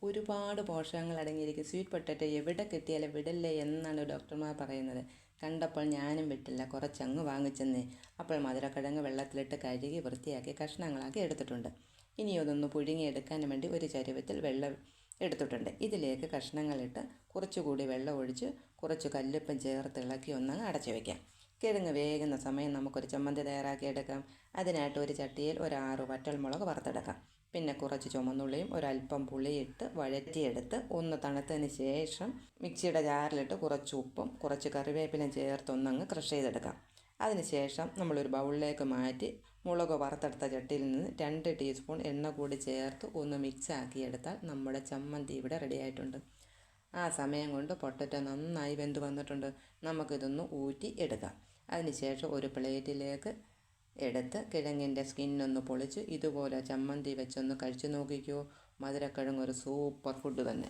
ഒരുപാട് പോഷകങ്ങൾ അടങ്ങിയിരിക്കും. സ്വീറ്റ് പൊട്ടറ്റോ എവിടെ കിട്ടിയാലും വിടല്ലേ എന്നാണ് ഡോക്ടർമാർ പറയുന്നത്. കണ്ടപ്പോൾ ഞാനും വിട്ടില്ല, കുറച്ചങ്ങ് വാങ്ങിച്ചെന്നേ. അപ്പോൾ മധുരക്കിഴങ്ങ് വെള്ളത്തിലിട്ട് കഴുകി വൃത്തിയാക്കി കഷ്ണങ്ങളാക്കി എടുത്തിട്ടുണ്ട്. ഇനി അതൊന്ന് പുഴുങ്ങിയെടുക്കാൻ വേണ്ടി ഒരു ചരുവത്തിൽ വെള്ളം എടുത്തിട്ടുണ്ട്. ഇതിലേക്ക് കഷ്ണങ്ങളിട്ട് കുറച്ചുകൂടി വെള്ളം ഒഴിച്ച് കുറച്ച് കല്ലുപ്പും ചേർത്ത് ഇളക്കി ഒന്നങ്ങ് അടച്ചു വയ്ക്കാം. കിഴങ്ങ് വേകുന്ന സമയം നമുക്കൊരു ചമ്മന്തി തയ്യാറാക്കിയെടുക്കാം. അതിനായിട്ട് ഒരു ചട്ടിയിൽ ഒരു 6 വറ്റൽമുളക് വറുത്തെടുക്കാം. പിന്നെ കുറച്ച് ചുമന്നുള്ളിയും ഒരല്പം പുളിയിട്ട് വഴറ്റിയെടുത്ത് ഒന്ന് തണുത്തതിന് ശേഷം മിക്സിയുടെ ജാറിലിട്ട് കുറച്ച് ഉപ്പും കുറച്ച് കറിവേപ്പിലയും ചേർത്ത് ഒന്നങ്ങ് ക്രഷ് ചെയ്തെടുക്കാം. അതിനുശേഷം നമ്മളൊരു ബൗളിലേക്ക് മാറ്റി മുളക് വറുത്തെടുത്ത ചട്ടിയിൽ നിന്ന് 2 ടീസ്പൂൺ എണ്ണ കൂടി ചേർത്ത് ഒന്ന് മിക്സ് ആക്കിയെടുത്താൽ നമ്മുടെ ചമ്മന്തി ഇവിടെ റെഡി ആയിട്ടുണ്ട്. ആ സമയം കൊണ്ട് പൊട്ടറ്റോ നന്നായി വെന്ത് വന്നിട്ടുണ്ട്. നമുക്കിതൊന്ന് ഊറ്റി എടുക്കാം. അതിനുശേഷം ഒരു പ്ലേറ്റിലേക്ക് എടുത്ത് കിഴങ്ങിൻ്റെ സ്കിന്നൊന്ന് പൊളിച്ച് ഇതുപോലെ ചമ്മന്തി വെച്ചൊന്ന് കഴിച്ചു നോക്കിക്കോ. മധുരക്കിഴങ്ങ് ഒരു സൂപ്പർ ഫുഡ് തന്നെ.